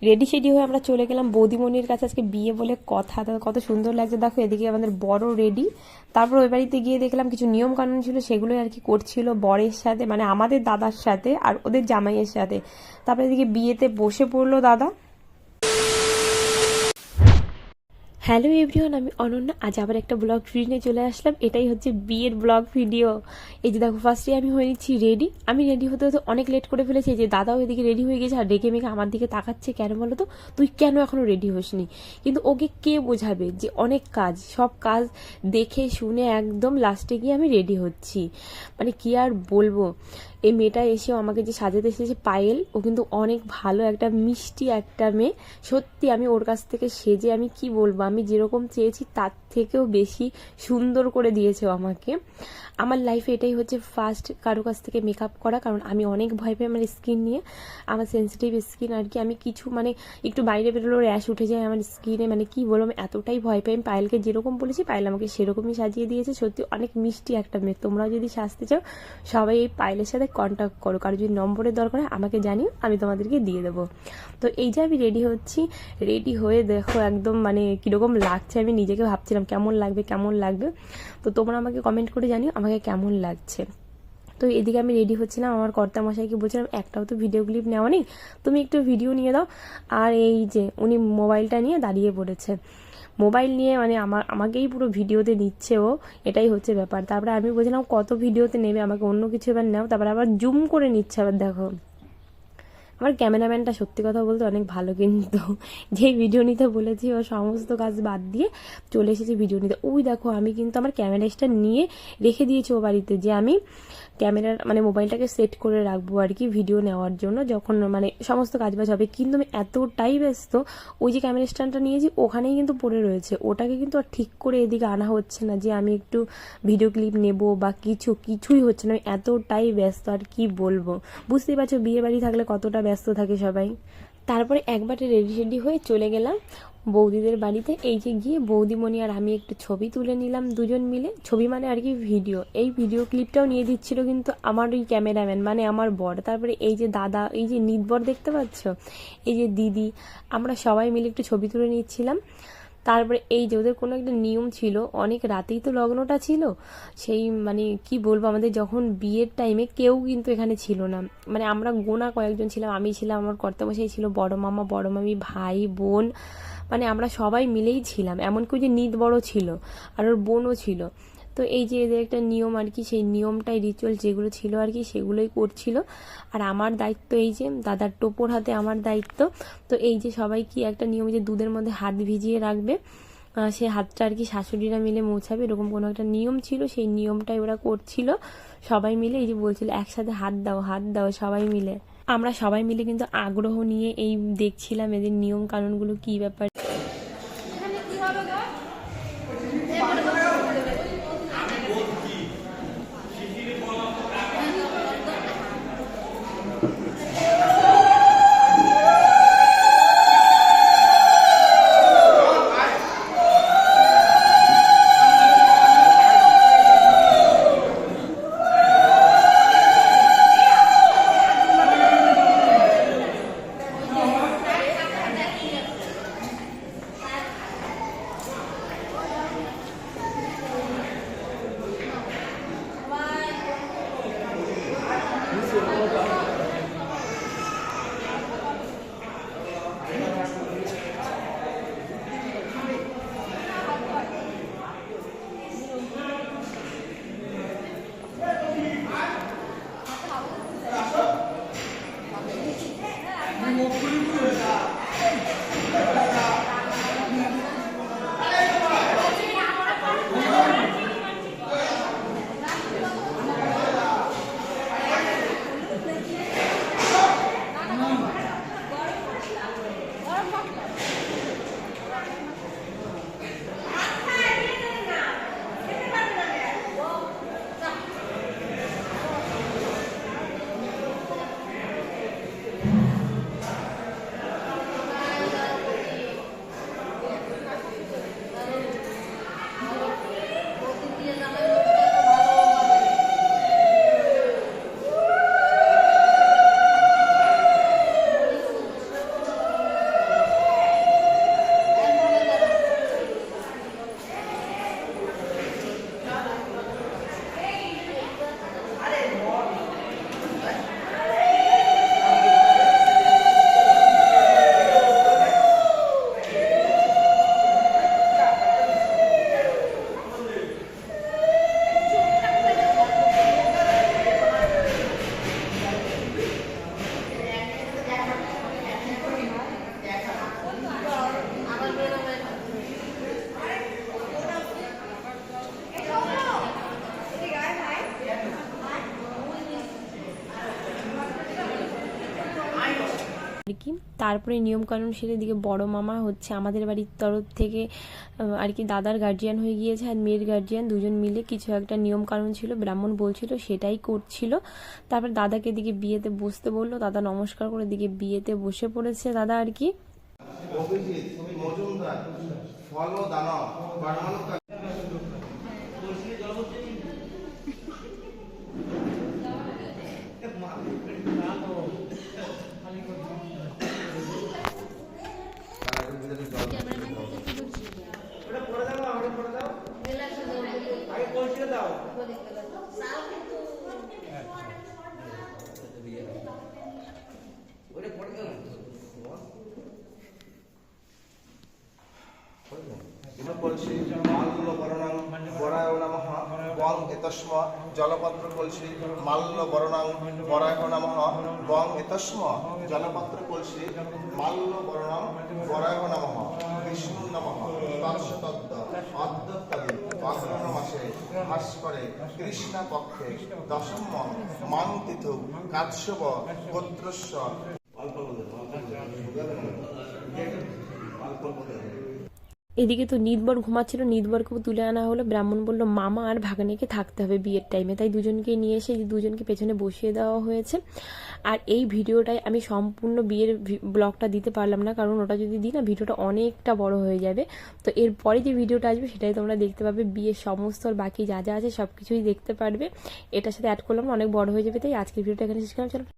Ready সেডি হয়ে আমরা চলে গেলাম বৌদিমণির কাছে। আজকে বিয়ে বলে কথা, কত সুন্দর লাগছে দেখো। এদিকে আমাদের বড় রেডি। তারপর ওই বাড়িতে গিয়ে দেখলাম কিছু নিয়ম কানুন ছিল, সেগুলোই আর কি করছিল বরের সাথে, মানে আমাদের দাদার সাথে আর ওদের জামাইয়ের সাথে। তারপরে এদিকে বিয়েতে বসে পড়লো দাদা। হ্যালো এভরিওয়ান, আমি অনন্যা। আজ আবার একটা ব্লগ ভিডিও নিয়ে চলে আসলাম। এটাই হচ্ছে বিয়ের ব্লগ ভিডিও। এই যে দেখো, ফার্স্টে আমি হয়ে নিচ্ছি রেডি। আমি রেডি হতে হতে অনেক লেট করে ফেলেছি। যে দাদাও এদিকে রেডি হয়ে গেছে আর রেগে মেগে আমার দিকে তাকাচ্ছে, কেন বলো তো, তুই কেন এখনো রেডি হসনি? কিন্তু ওকে কে বোঝাবে যে অনেক কাজ, সব কাজ দেখে শুনে একদম লাস্টে গিয়ে আমি রেডি হচ্ছি। মানে কি আর বলবো, এই মেয়েটা এসেও আমাকে যে সাজাতে এসেছে পায়েল, ও কিন্তু অনেক ভালো একটা মিষ্টি একটা মেয়ে। সত্যি আমি ওর কাছ থেকে সেজে আমি কি বলবো, আমি যেরকম চেয়েছি তার থেকেও বেশি সুন্দর করে দিয়েছে আমাকে। আমার লাইফে এটাই হচ্ছে ফার্স্ট কারো কাছ থেকে মেকআপ করা, কারণ আমি অনেক ভয় পাই আমার স্কিন নিয়ে। আমার সেন্সিটিভ স্কিন আর কি। আমি কিছু মানে একটু বাইরে বেরোলেও র্যাশ উঠে যায় আমার স্কিনে, মানে কি বলবো, আমি এতটাই ভয় পাই। আমি পায়েলকে যেরকম বলেছি পায়েল আমাকে সেরকমই সাজিয়ে দিয়েছে। সত্যি অনেক মিষ্টি একটা মেয়ে। তোমরাও যদি সাজতে চাও সবাই এই পায়েলের সাথে কন্ট্যাক্ট করো। কারো যদি নম্বরের দরকার হয় আমাকে জানিও, আমি তোমাদেরকে দিয়ে দেবো। তো এই যে আমি রেডি হচ্ছি, রেডি হয়ে দেখো একদম মানে কীরকম লাগছে, আমি নিজেকে ভাবছিলাম কেমন লাগবে কেমন লাগবে। তো তোমরা আমাকে কমেন্ট করে জানিও আমাকে কেমন লাগছে। তো এদিকে আমি রেডি হচ্ছিলাম, আমার কর্তামশাইকে বলছিলাম একটাও তো ভিডিও ক্লিপ নেওয়া নেই, তুমি একটু ভিডিও নিয়ে দাও। আর এই যে উনি মোবাইলটা নিয়ে দাঁড়িয়ে পড়েছে, মোবাইল নিয়ে মানে আমাকেই পুরো ভিডিওতে নিচ্ছে ও, এটাই হচ্ছে ব্যাপার। তারপরে আমি বলছিলাম কত ভিডিওতে নেবে আমাকে, অন্য কিছু এবার নাও। তারপরে আবার জুম করে নিচ্ছে। আবার দেখো আমার ক্যামেরাম্যানটা সত্যি কথা বলতে অনেক ভালো, কিন্তু যেই ভিডিও নিতে বলেছি ও সমস্ত কাজ বাদ দিয়ে চলে এসেছে ভিডিও নিতে। ওই দেখো আমি কিন্তু আমার ক্যামেরাটা নিয়ে রেখে দিয়েছি ও বাড়িতে, যে আমি ক্যামেরার মানে মোবাইলটাকে সেট করে রাখবো আর কি ভিডিও নেওয়ার জন্য, যখন মানে সমস্ত কাজবাজ হবে। কিন্তু আমি এতটাই ব্যস্ত, ওই যে ক্যামেরা স্ট্যান্ডটা নিয়েছি ওখানেই কিন্তু পড়ে রয়েছে, ওটাকে কিন্তু আর ঠিক করে এদিকে আনা হচ্ছে না যে আমি একটু ভিডিও ক্লিপ নেব বা কিছুই হচ্ছে না। আমি এতটাই ব্যস্ত আর কি বলবো, বুঝতেই পারছো বিয়ে বাড়ি থাকলে কতটা ব্যস্ত থাকে সবাই। তারপরে একবারে রেডি রেডি হয়ে চলে গেলাম বৌদিদের বাড়িতে। এই যে গিয়ে বৌদিমণি আর আমি একটু ছবি তুলে নিলাম দুজন মিলে। ছবি মানে আর কি ভিডিও, এই ভিডিও ক্লিপটাও নিয়ে দিচ্ছিল কিন্তু আমার ওই ক্যামেরাম্যান মানে আমার বর। তারপরে এই যে দাদা, এই যে নিতবর দেখতে পাচ্ছ, এই যে দিদি, আমরা সবাই মিলে একটু ছবি তুলে নিচ্ছিলাম। তারপরে এই যে ওদের কোনো একটা নিয়ম ছিল, অনেক রাতেই তো লগ্নটা ছিল, সেই মানে কি বলবো, আমাদের যখন বিয়ের টাইমে কেউ কিন্তু এখানে ছিল না, মানে আমরা গোনা কয়েকজন ছিলাম। আমি ছিলাম, আমার কর্তামশাই ছিল, বড় মামা বড় মামি ভাই বোন, মানে আমরা সবাই মিলেই ছিলাম। এমনকি যে নিত বড় ছিল আর ওর বোনও ছিল। তো এই যে এদের একটা নিয়ম আর কি, সেই নিয়মটাই রিচুয়াল যেগুলো ছিল আর কি সেগুলোই করছিল। আর আমার দায়িত্ব এই যে দাদার টোপর হাতে আমার দায়িত্ব। তো এই যে সবাই কি একটা নিয়ম, যে দুধের মধ্যে হাত ভিজিয়ে রাখবে, সে হাতটা আর কি শাশুড়িরা মিলে মোছাবে, এরকম কোনো একটা নিয়ম ছিল। সেই নিয়মটাই ওরা করছিল সবাই মিলে। এই যে বলছিল একসাথে হাত দাও হাত দাও সবাই মিলে। আমরা সবাই মিলে কিন্তু আগ্রহ নিয়ে এই দেখছিলাম এদের নিয়ম কানুনগুলো কি ব্যাপার। তারপরে নিয়মকানুন সেরে দিকে বড় মামা হচ্ছে আমাদের বাড়ির তরফ থেকে আর কি দাদার গার্জিয়ান হয়ে গিয়েছে, আর মেয়ের গার্জিয়ান দুজন মিলে কিছু একটা নিয়মকানুন ছিল, ব্রাহ্মণ বলছিল সেটাই করছিল। তারপর দাদাকে দিকে বিয়েতে বসতে বললো, দাদা নমস্কার করে দিকে বিয়েতে বসে পড়েছে দাদা আর কি। অভিজিৎ মজুমদার ফল ও দানব বারমানুকা কলসি মাল্য বরণাং বরায় নমঃ বং এতস্ম জলপত্র কলসি মাল্য বরণাং বরায় নমঃ বং এতস্ম জলপত্র কলসি মাল্য বরণাং বরায় নমঃ বিষ্ণু নমঃ তৎসতত্ত্ব অদ্যত্তাদি অগ্রহণ মাসে ভাস্করে কৃষ্ণা পক্ষে দশম মাং তিথু কাশ্যপ গোত্রস্য এদিকে তো নিদবর ঘুমাচ্ছিল, নিদবরকেও তুলে আনা হলো। ব্রাহ্মণ বলল মামা আর ভাগ্নেকে থাকতে হবে বিয়ের টাইমে, তাই দুজনকে নিয়ে এসে দুজনকে পেছনে বসিয়ে দেওয়া হয়েছে। আর এই ভিডিওটাই আমি সম্পূর্ণ বিয়ের ব্লগটা দিতে পারলাম না, কারণ ওটা যদি দিই না ভিডিওটা অনেকটা বড় হয়ে যাবে। তো এরপরে যে ভিডিওটা আসবে সেটাই তোমরা দেখতে পাবে, বিয়ের সমস্ত বাকি যা যা আছে সব কিছুই দেখতে পারবে। এটার সাথে অ্যাড করলাম অনেক বড় হয়ে যাবে, তাই আজকের ভিডিওটা এখানে শেষ করলাম। চলো।